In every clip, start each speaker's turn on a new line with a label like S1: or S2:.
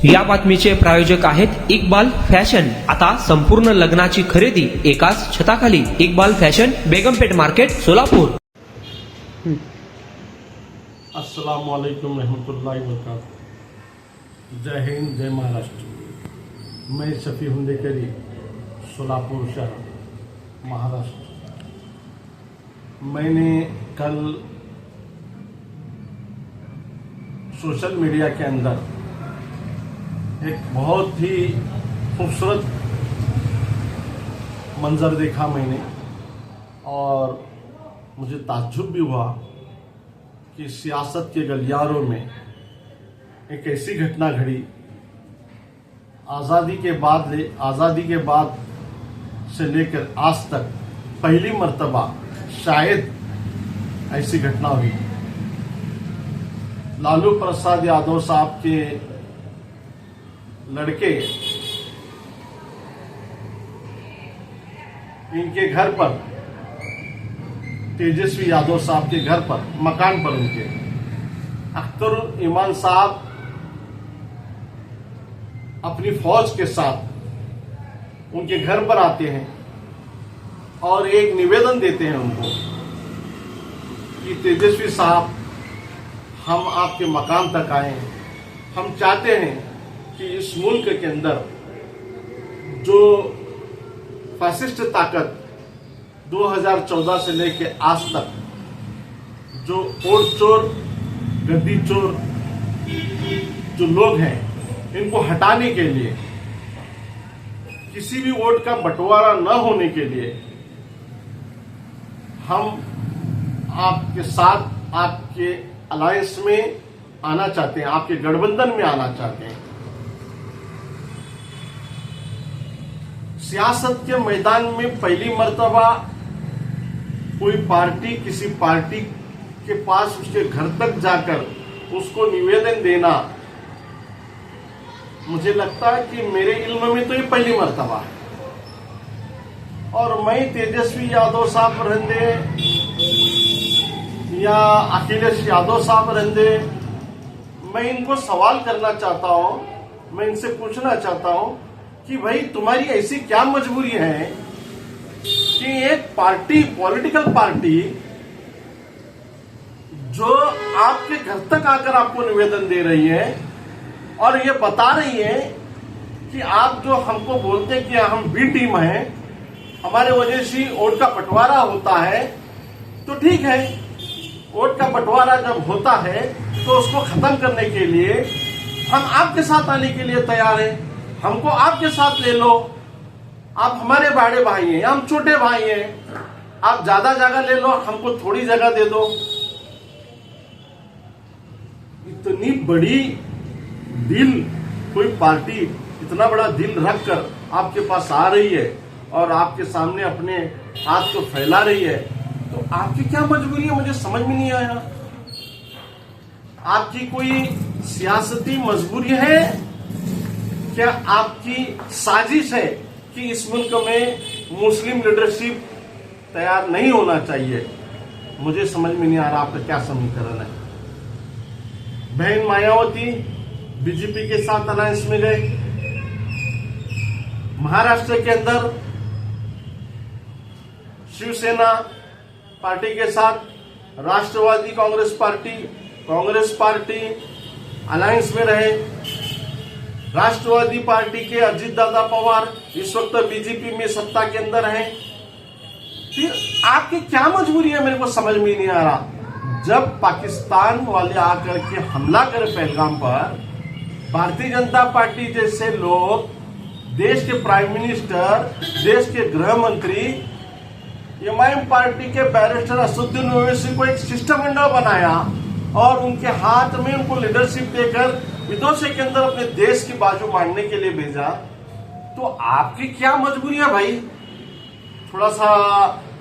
S1: या बातमीचे प्रायोजक आहेत इक्बाल फॅशन। आता संपूर्ण लग्नाची खरेदी एकाच छताखाली। Iqbal fashion, Begumpet market, Solapur.
S2: अस्सलाम वालेकुम रहमतुल्लाहि व बरकातहू। जय हिंद, जय महाराष्ट्र। मैं शफी हुंदेकरी, सोलापुर शहर, महाराष्ट्र। मैंने कल सोशल मीडिया के अंदर एक बहुत ही खूबसूरत मंजर देखा मैंने, और मुझे ताज्जुब भी हुआ कि सियासत के गलियारों में एक ऐसी घटना घड़ी। आज़ादी के बाद से लेकर आज तक पहली मर्तबा शायद ऐसी घटना हुई। लालू प्रसाद यादव साहब के लड़के इनके घर पर, तेजस्वी यादव साहब के घर पर, मकान पर, उनके अख्तर ईमान साहब अपनी फौज के साथ उनके घर पर आते हैं और एक निवेदन देते हैं उनको कि तेजस्वी साहब, हम आपके मकान तक आए हैं। हम चाहते हैं कि इस मुल्क के अंदर जो फासिस्ट ताकत 2014 से लेकर आज तक जो वोट चोर, गद्दी चोर जो लोग हैं, इनको हटाने के लिए, किसी भी वोट का बंटवारा न होने के लिए हम आपके साथ, आपके अलायंस में आना चाहते हैं, आपके गठबंधन में आना चाहते हैं। सियासत के मैदान में पहली मर्तबा कोई पार्टी किसी पार्टी के पास उसके घर तक जाकर उसको निवेदन देना, मुझे लगता है कि मेरे इल्म में तो ये पहली मर्तबा है। और मैं तेजस्वी यादव साहब रहंदे या अखिलेश यादव साहब रहंदे, मैं इनको सवाल करना चाहता हूं, मैं इनसे पूछना चाहता हूं कि भाई तुम्हारी ऐसी क्या मजबूरी है कि एक पार्टी, पॉलिटिकल पार्टी जो आपके घर तक आकर आपको निवेदन दे रही है और ये बता रही है कि आप जो हमको बोलते कि हम बी टीम हैं, हमारे वजह से वोट का बंटवारा होता है, तो ठीक है, वोट का बंटवारा जब होता है तो उसको खत्म करने के लिए हम आपके साथ आने के लिए तैयार हैं। हमको आपके साथ ले लो, आप हमारे बड़े भाई हैं, हम छोटे भाई हैं, आप ज्यादा जगह ले लो, हमको थोड़ी जगह दे दो। इतनी बड़ी दिल, कोई पार्टी इतना बड़ा दिल रखकर आपके पास आ रही है और आपके सामने अपने हाथ को फैला रही है, तो आपकी क्या मजबूरी है, मुझे समझ में नहीं आया। आपकी कोई सियासती मजबूरी है क्या? आपकी साजिश है कि इस मुल्क में मुस्लिम लीडरशिप तैयार नहीं होना चाहिए? मुझे समझ में नहीं आ रहा आपका क्या समीकरण है। बहन मायावती बीजेपी के साथ अलायंस में गए, महाराष्ट्र के अंदर शिवसेना पार्टी के साथ राष्ट्रवादी कांग्रेस पार्टी अलायंस में रहे। राष्ट्रवादी पार्टी के अजीत दादा पवार इस वक्त बीजेपी में सत्ता के अंदर हैं। फिर आपकी क्या मजबूरी है, मेरे को समझ में नहीं आ रहा। जब पाकिस्तान वाले आकर के हमला करे पहलगाम पर, भारतीय जनता पार्टी जैसे लोग, देश के प्राइम मिनिस्टर, देश के गृह मंत्री, एमआईएम पार्टी के बैरिस्टर असदुद्दीन ओवैसी को एक शिष्टमंडल बनाया और उनके हाथ में उनको लीडरशिप देकर विदेशों के अंदर अपने देश की बाजू मारने के लिए भेजा, तो आपकी क्या मजबूरी है भाई? थोड़ा सा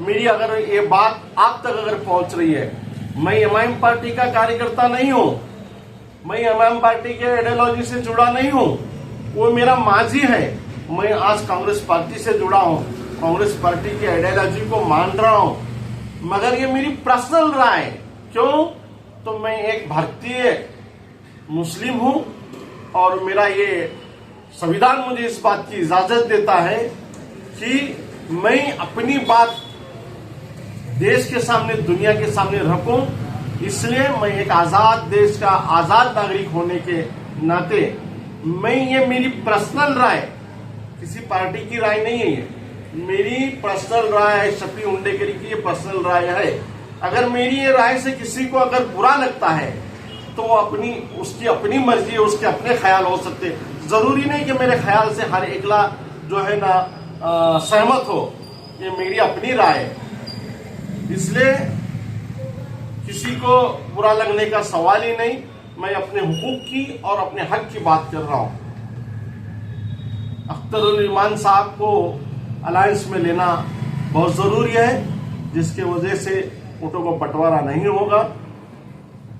S2: मीडिया, अगर ये बात आप तक अगर पहुंच रही है, मैं एमआईएम पार्टी का कार्यकर्ता नहीं हूं, मैं एमआईएम पार्टी के आइडियोलॉजी से जुड़ा नहीं हूं, वो मेरा माजी है। मैं आज कांग्रेस पार्टी से जुड़ा हूं, कांग्रेस पार्टी की आइडियोलॉजी को मान रहा हूं, मगर ये मेरी पर्सनल राय। क्यों? तो मैं एक भारतीय मुस्लिम हूं, और मेरा ये संविधान मुझे इस बात की इजाजत देता है कि मैं अपनी बात देश के सामने, दुनिया के सामने रखूं। इसलिए मैं एक आजाद देश का आजाद नागरिक होने के नाते मैं, ये मेरी पर्सनल राय, किसी पार्टी की राय नहीं है, ये मेरी पर्सनल राय है। शफी उंडेकरी की ये पर्सनल राय है। अगर मेरी ये राय से किसी को अगर बुरा लगता है तो उसकी अपनी मर्जी है, उसके अपने ख्याल हो सकते। जरूरी नहीं कि मेरे ख्याल से हर एकला जो है ना सहमत हो। ये मेरी अपनी राय है, इसलिए किसी को बुरा लगने का सवाल ही नहीं। मैं अपने हुकूक की और अपने हक की बात कर रहा हूं। अख्तरुल ईमान साहब को अलायंस में लेना बहुत जरूरी है, जिसके वजह से वोटों का बंटवारा नहीं होगा।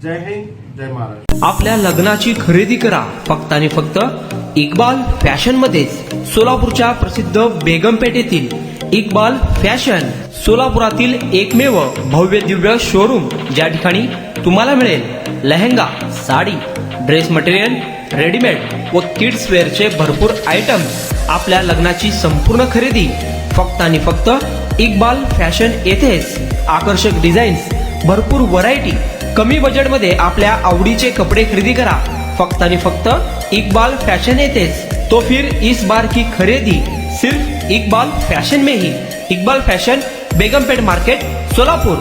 S2: जय हिंद, जय महाराष्ट्र।
S1: आपल्या लग्नाची खरेदी करा फक्त आणि फक्त इक्बाल फॅशन मध्येच। सोलापूरच्या प्रसिद्ध बेगमपेठ येथील इक्बाल फॅशन सोलापुरातील एकमेव भव्य दिव्य शोरूम, ज्या ठिकाणी तुम्हाला मिळेल लेहंगा, साडी, ड्रेस मटेरियल, रेडीमेड व किड्स वेअरचे भरपूर आयटम्स। आपल्या लग्नाची संपूर्ण खरेदी फक्त आणि फक्त इक्बाल फॅशन येथेच। आकर्षक डिझाईन्स, भरपूर व्हरायटी, कमी बजेटमध्ये आपल्या आवडीचे कपडे खरेदी करा फक्त आणि फक्त इक्बाल फैशन येथेच। तो फिर इस बार की खरीदी सिर्फ इक्बाल फैशन में ही। Iqbal fashion, Begumpet market, Solapur.